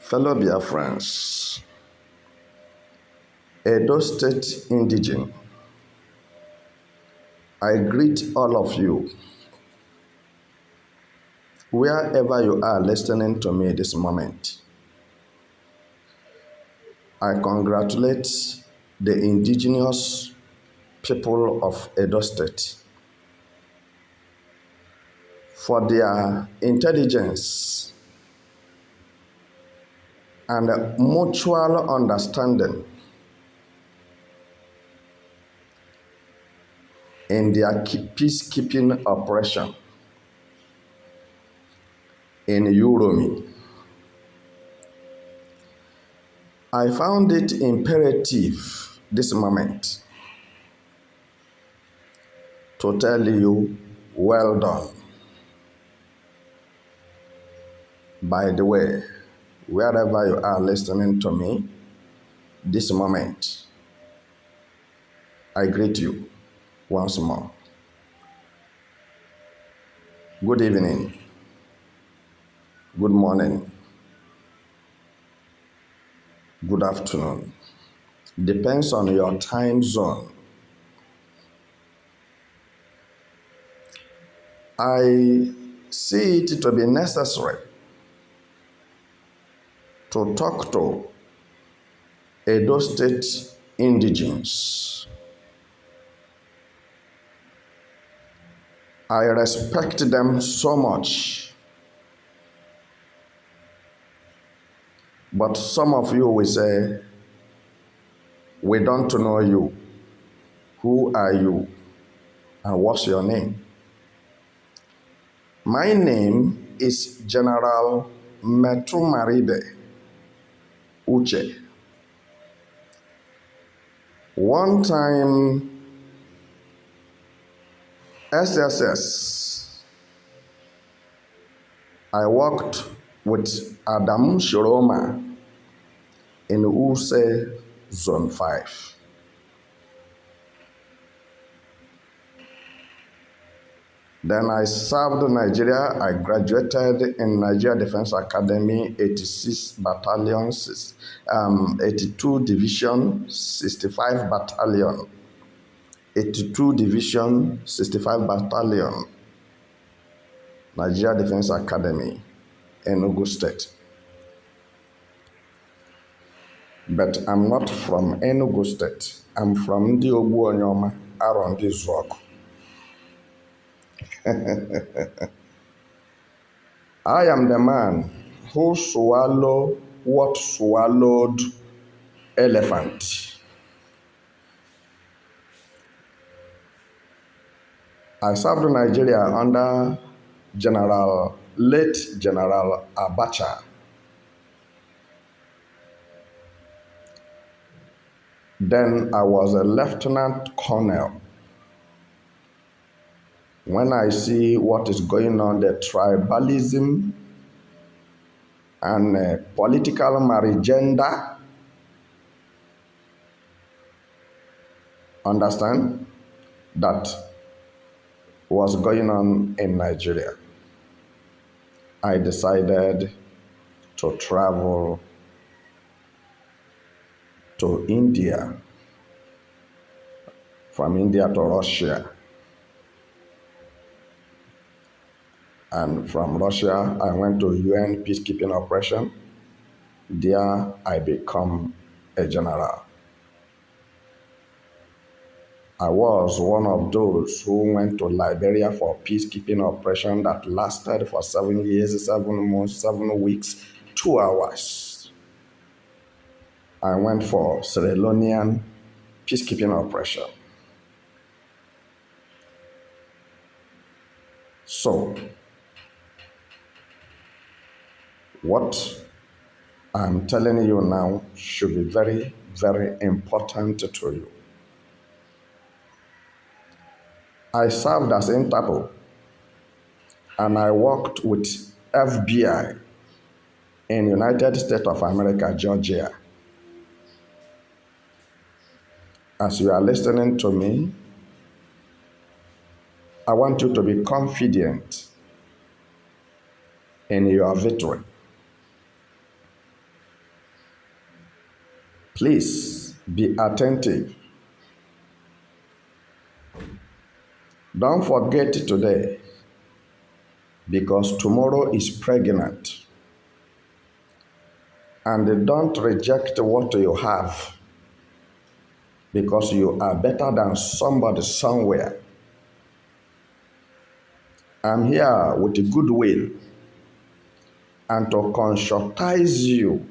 Fellow Biafrans, Edo State Indigene, I greet all of you, wherever you are listening to me this moment. I congratulate the indigenous people of Edo State for their intelligence and mutual understanding in their peacekeeping operation in Uromi. I found it imperative this moment to tell you, well done. By the way, wherever you are listening to me this moment, I greet you once more. Good evening, good morning, good afternoon. Depends on your time zone. I see it to be necessary to talk to Edo State indigenes. I respect them so much, but some of you will say, we don't know you. Who are you? And what's your name? My name is General Metumaride Uche. One time, SSS, I worked with Adam Shiroma in Use Zone 5. Then I served Nigeria. I graduated in Nigeria Defense Academy, 86 Battalion, 82 Division, 65 Battalion. 82 Division, 65 Battalion, Nigeria Defense Academy, Enugu State. But I'm not from Enugu State. I'm from the Ogbuonyoma, around this rock. I am the man who swallowed what swallowed elephant. I served Nigeria under late General Abacha. Then I was a lieutenant colonel. When I see what is going on, the tribalism and political marigenda, understand, that was going on in Nigeria, I decided to travel to India, from India to Russia. And from Russia, I went to UN peacekeeping operation. There, I become a general. I was one of those who went to Liberia for peacekeeping operation that lasted for 7 years, 7 months, 7 weeks, 2 hours. I went for Sierra Leonean peacekeeping operation. So, what I'm telling you now should be very, very important to you. I served as Interpol and I worked with FBI in United States of America, Georgia. As you are listening to me, I want you to be confident in your victory. Please be attentive. Don't forget today because tomorrow is pregnant. And don't reject what you have because you are better than somebody somewhere. I'm here with goodwill and to conscientize you.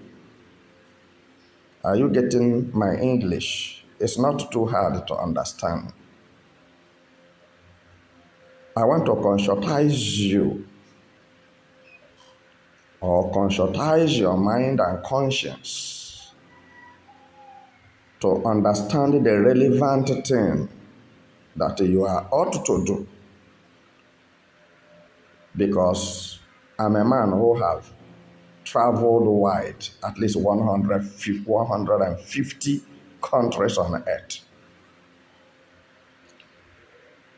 Are you getting my English? It's not too hard to understand. I want to conscientize you or conscientize your mind and conscience to understand the relevant thing that you are ought to do because I'm a man who have traveled wide, at least 150 countries on earth.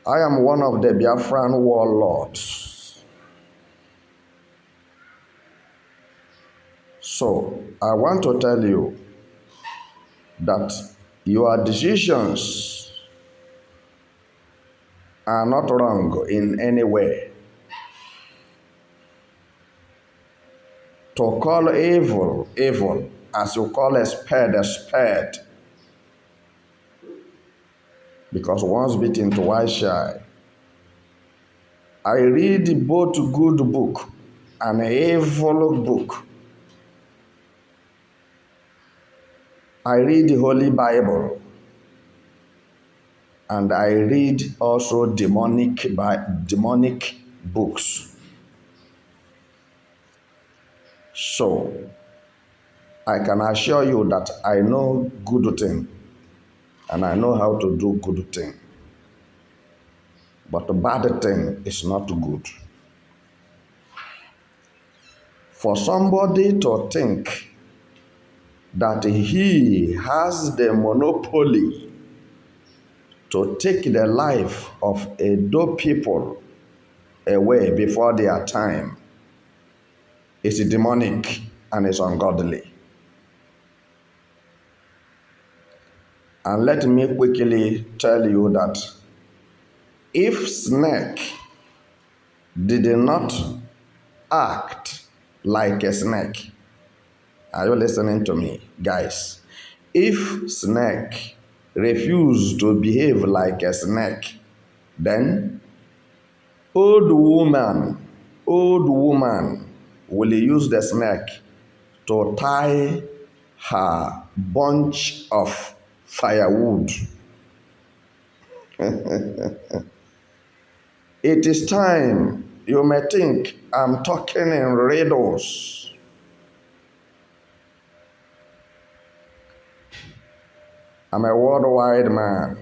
I am one of the Biafran warlords. So I want to tell you that your decisions are not wrong in any way. To call evil, evil, as you call a spade, because once bitten, twice shy. I read both good book and evil book. I read the Holy Bible and I read also demonic books. So I can assure you that I know good thing and I know how to do good thing. But the bad thing is not good. For somebody to think that he has the monopoly to take the life of Edo people away before their time is demonic and is ungodly. And let me quickly tell you that if snake did not act like a snake, are you listening to me, guys? If snake refused to behave like a snake, then old woman will use the snake to tie her bunch of firewood. It is time. You may think I'm talking in riddles. I'm a worldwide man.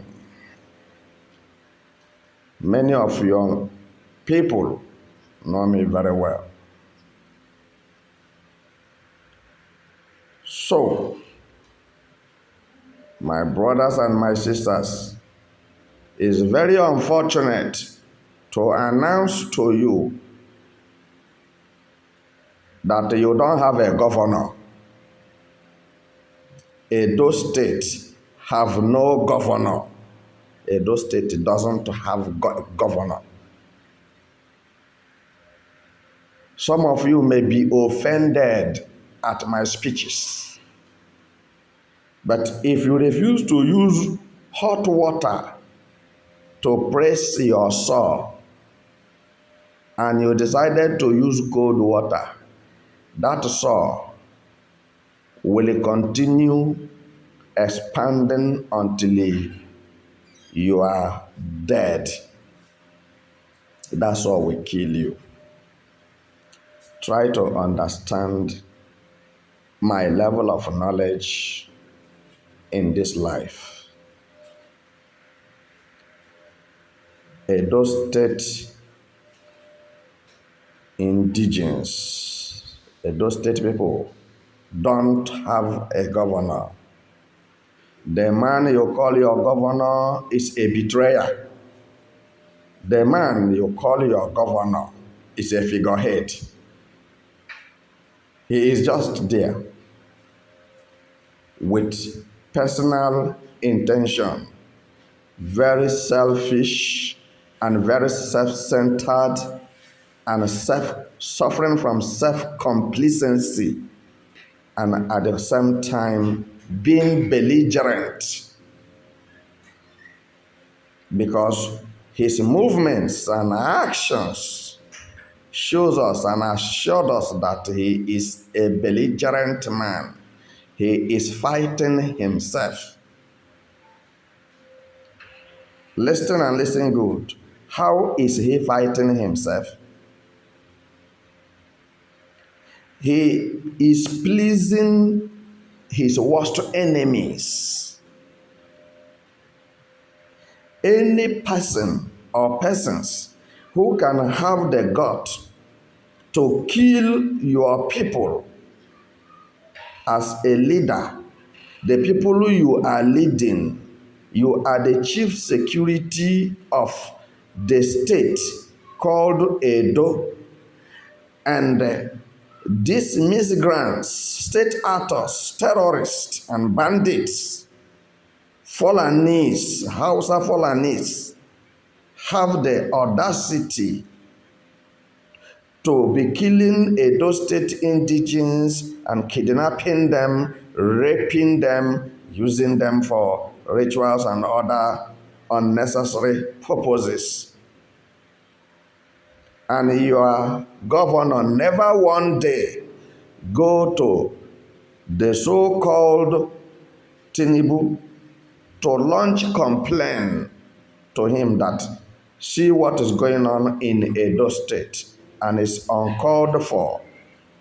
Many of your people know me very well. So, my brothers and my sisters, it's very unfortunate to announce to you that you don't have a governor. Edo State have no governor. Edo State doesn't have governor. Some of you may be offended at my speeches. But if you refuse to use hot water to press your sore and you decided to use cold water, that sore will continue expanding until you are dead. That's all will kill you. Try to understand my level of knowledge in this life. Edo State indigenous, Edo State people don't have a governor. The man you call your governor is a betrayer. The man you call your governor is a figurehead. He is just there. with personal intention, very selfish and very self-centered and suffering from self-complacency, and at the same time being belligerent, because his movements and actions shows us and assured us that he is a belligerent man. He is fighting himself. Listen and listen good. How is he fighting himself? He is pleasing his worst enemies. Any person or persons who can have the guts to kill your people as a leader, the people you are leading, you are the chief security of the state called Edo, and these migrants, state actors, terrorists, and bandits, Fulanis, Hausa Fulanis, have the audacity to be killing Edo State indigenes and kidnapping them, raping them, using them for rituals and other unnecessary purposes. And your governor never one day go to the so-called Tinubu to launch complaint to him that see what is going on in Edo State and is uncalled for,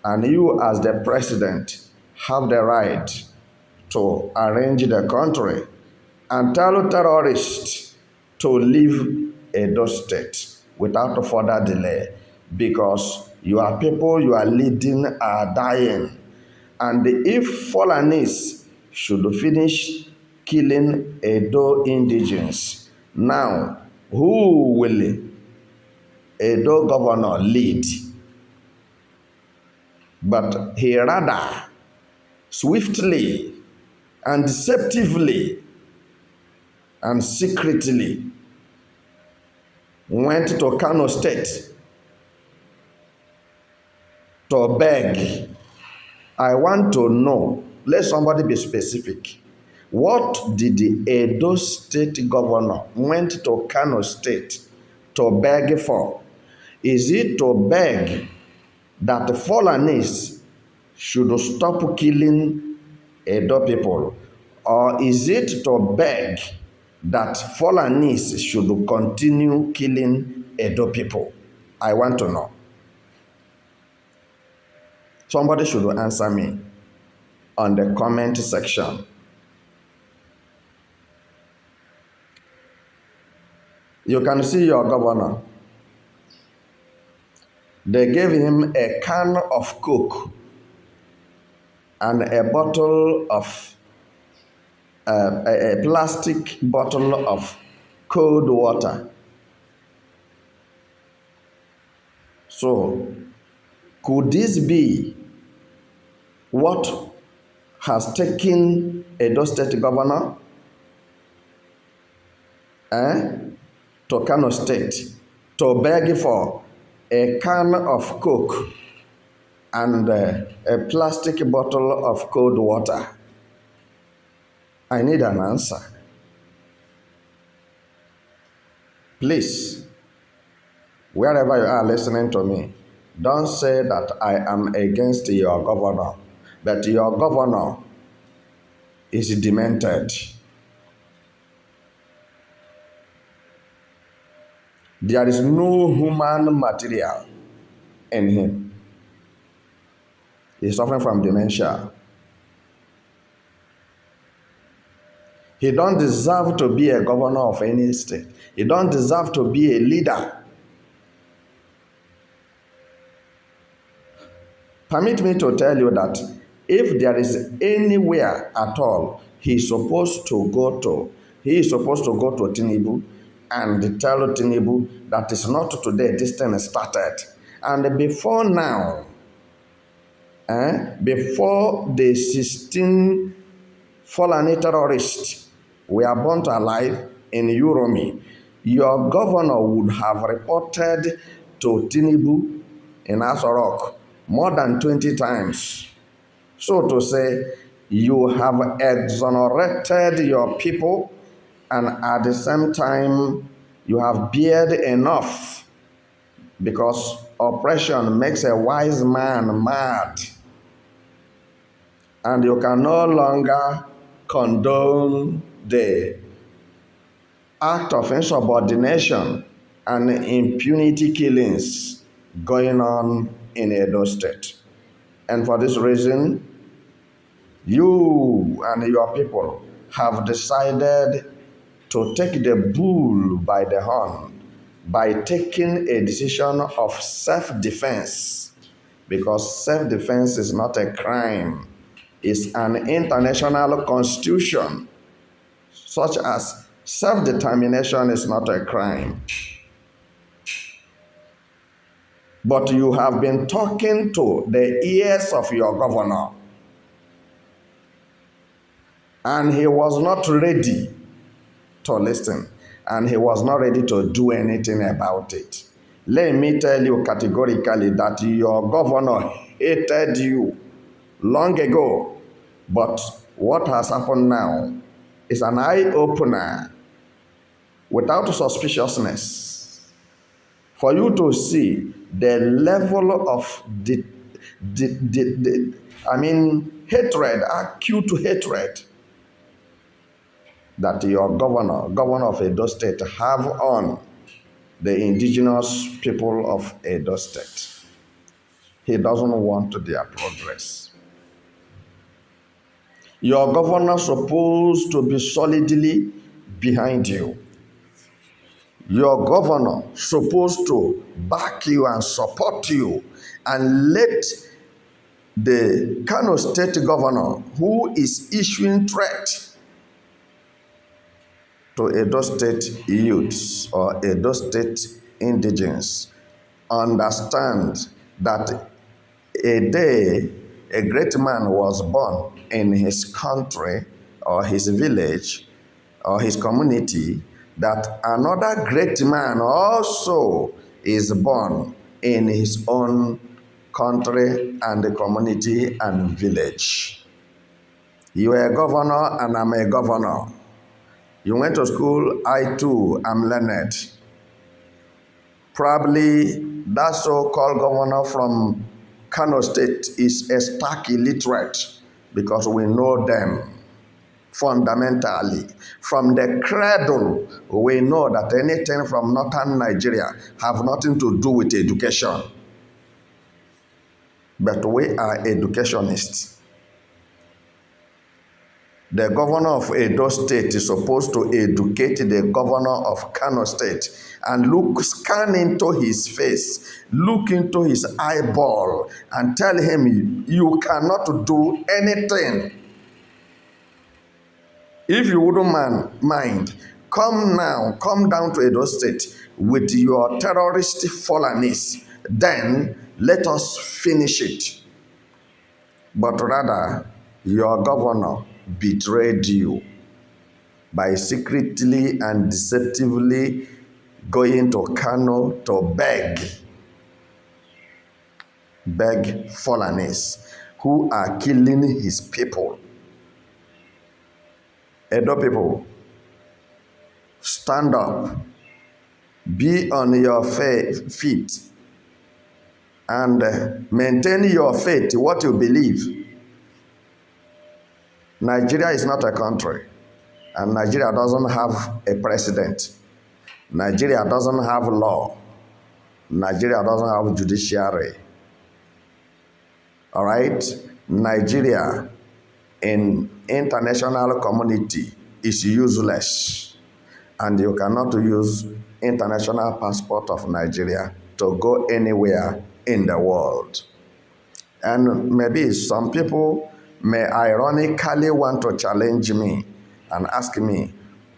and you as the president have the right to arrange the country and tell terrorists to leave Edo State without further delay, because your people you are leading are dying. And if Fulanis should finish killing Edo indigenes, now who will Edo governor lead? But he rather swiftly and deceptively and secretly went to Kano State to beg. I want to know, let somebody be specific. What did the Edo State governor went to Kano State to beg for? Is it to beg that the Fulanis should stop killing Edo people? Or is it to beg that Fulanis should continue killing Edo people? I want to know. Somebody should answer me on the comment section. You can see your governor. They gave him a can of Coke and a bottle of a plastic bottle of cold water. So, could this be what has taken Edo State governor to Kano State to beg for a can of Coke and a plastic bottle of cold water? I need an answer. Please, wherever you are listening to me, don't say that I am against your governor, but your governor is demented. There is no human material in him. He is suffering from dementia. He don't deserve to be a governor of any state. He don't deserve to be a leader. Permit me to tell you that if there is anywhere at all he is supposed to go to Tinubu and tell Tinubu that is not today this thing started. And before now, before the 16 Fulani terrorists were burnt alive in Uromi, your governor would have reported to Tinubu in Asorok more than 20 times. So to say, you have exonerated your people, and at the same time, you have bared enough, because oppression makes a wise man mad, and you can no longer condone the act of insubordination and impunity killings going on in Edo State. And for this reason, you and your people have decided to take the bull by the horn by taking a decision of self-defense, because self-defense is not a crime. It's an international constitution, such as self-determination is not a crime. But you have been talking to the ears of your governor, and he was not ready to listen, and he was not ready to do anything about it. Let me tell you categorically that your governor hated you long ago, but what has happened now is an eye-opener without suspiciousness for you to see the level of hatred, acute hatred that your governor of Edo State, have on the indigenous people of Edo State. He doesn't want their progress. Your governor is supposed to be solidly behind you. Your governor is supposed to back you and support you, and let the Kano State governor, who is issuing threat to Edo State youths or Edo State indigenes, understand that a day a great man was born in his country or his village or his community, that another great man also is born in his own country and the community and village. You are a governor and I'm a governor. You went to school, I too am learned. Probably that so-called governor from Kano State is a stark illiterate, because we know them fundamentally. From the cradle, we know that anything from northern Nigeria have nothing to do with education. But we are educationists. The governor of Edo State is supposed to educate the governor of Kano State and scan into his face, look into his eyeball, and tell him, you cannot do anything. If you wouldn't mind, come down to Edo State with your terrorist Fulanis, then let us finish it. But rather, your governor betrayed you by secretly and deceptively going to Kano to beg Fulanis who are killing his people. Edo people, stand up, be on your feet, and maintain your faith, what you believe. Nigeria is not a country, and Nigeria doesn't have a president. Nigeria doesn't have law. Nigeria doesn't have judiciary. All right? Nigeria in international community is useless, and you cannot use international passport of Nigeria to go anywhere in the world. And maybe some people may ironically want to challenge me and ask me,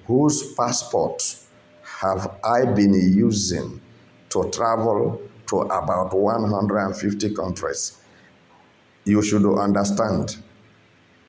whose passport have I been using to travel to about 150 countries? You should understand